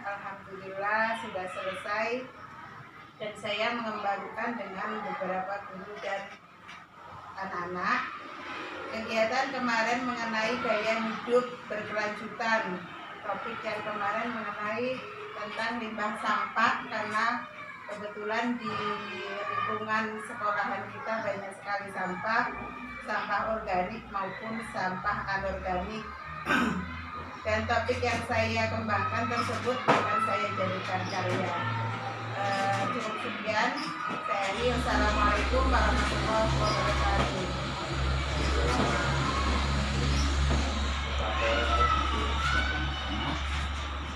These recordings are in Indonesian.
alhamdulillah sudah selesai dan saya mengembangkan dengan beberapa guru dan anak-anak. Kegiatan kemarin mengenai gaya hidup berkelanjutan. Topik yang kemarin mengenai tentang limbah sampah, karena kebetulan di lingkungan sekolahan kita banyak sekali sampah organik maupun sampah anorganik. Dan topik yang saya kembangkan tersebut akan saya jadikan karya. Cukup sekian. Saya ini, Assalamualaikum warahmatullahi wabarakatuh.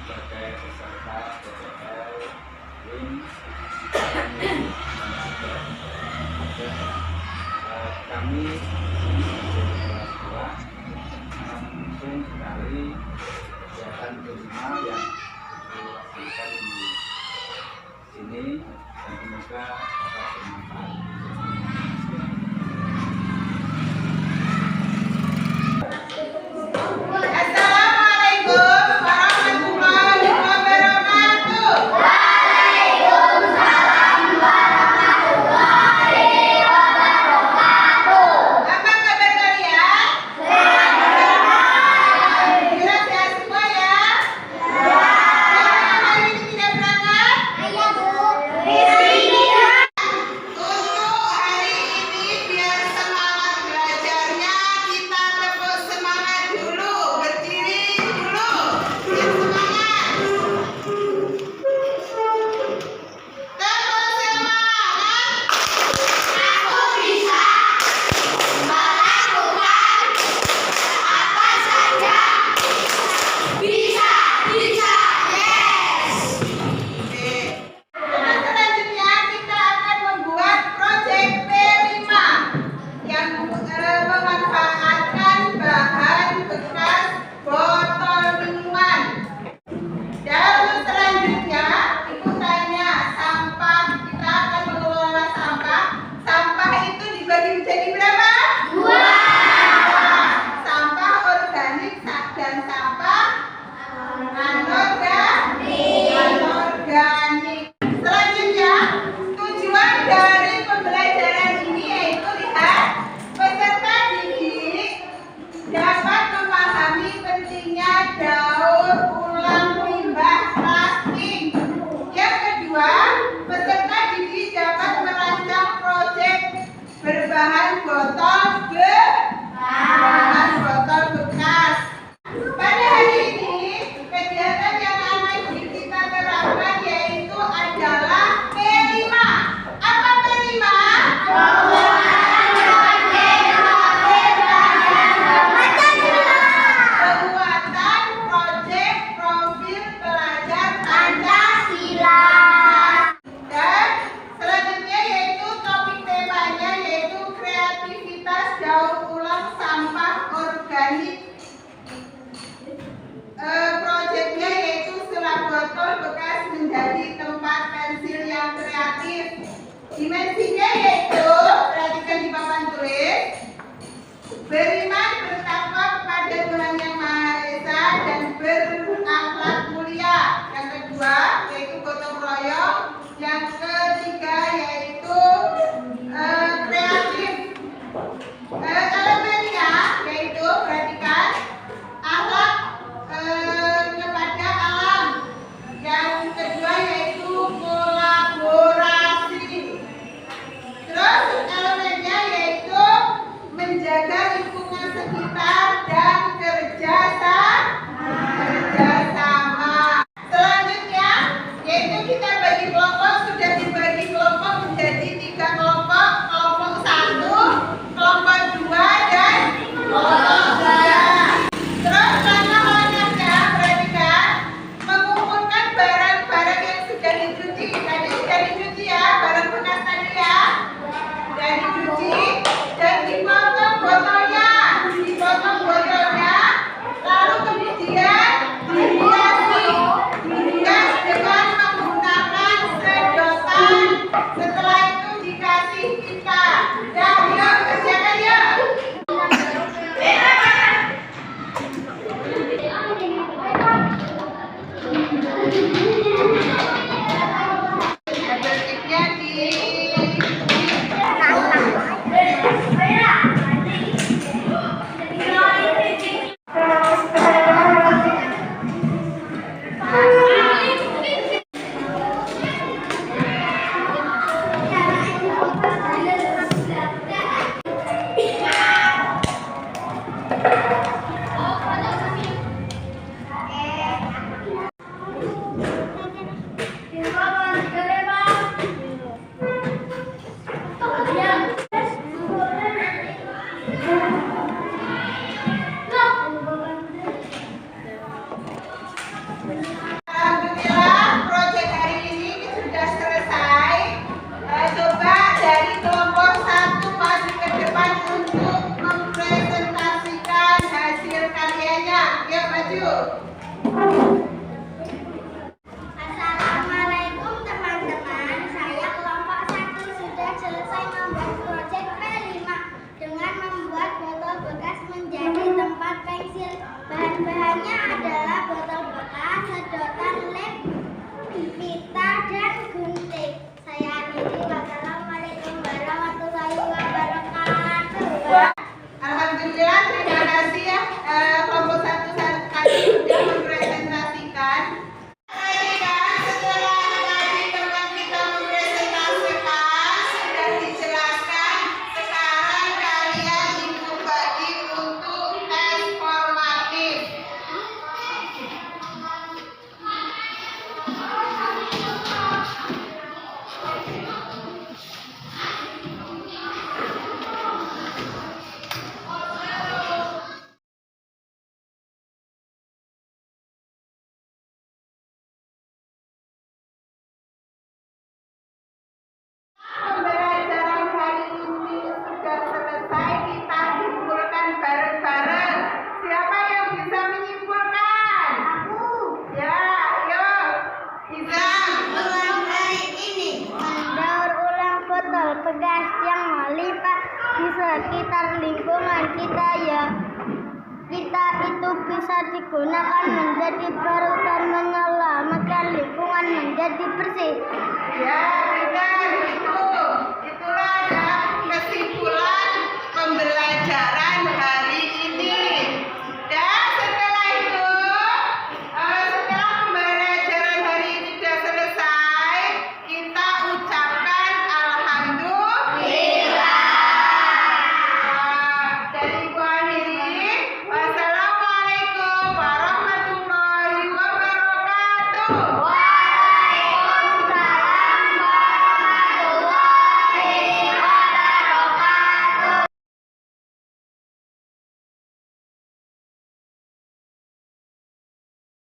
Sebagai peserta PPL kami langsung sekali kegiatan kelima yang dilaksanakan di sini dan semoga dapat bermanfaat. Proyeknya yaitu setelah botol bekas menjadi tempat pensil yang kreatif. Dimensinya yaitu, perhatikan di papan tulis, beriman bertakwa kepada Tuhan Yang Maha Esa dan berakhlak mulia. Yang kedua yaitu gotong royong. Yang ketiga yaitu kreatif. Elemennya yaitu, perhatikan, akhlak kepada alam. Yang kedua yaitu kolaborasi. Terus elemennya yaitu menjaga lingkungan sekitar dan kerja sama. Bahannya adalah botol bekas, sedotan lem, pita, dan gunting. Saya akhiri. Wassalamualaikum warahmatullahi wabarakatuh. Alhamdulillah, terima kasih ya kelompok 1 tadi sudah mempresentasikan. Setelah tadi teman kita mempresentasikan, sudah dijelaskan. Sekarang kalian dibagi untuk tes formatif. Pembelajaran hari ini sudah selesai, kita simpulkan bareng-bareng. Siapa yang bisa menyimpulkan? Aku Ya, yuk. Izam. ulang hari ini mendaur ulang botol bekas yang melimpah di sekitar lingkungan kita ya. Kita itu bisa digunakan menjadi baru dan menyelamatkan lingkungan menjadi bersih. Ya, terima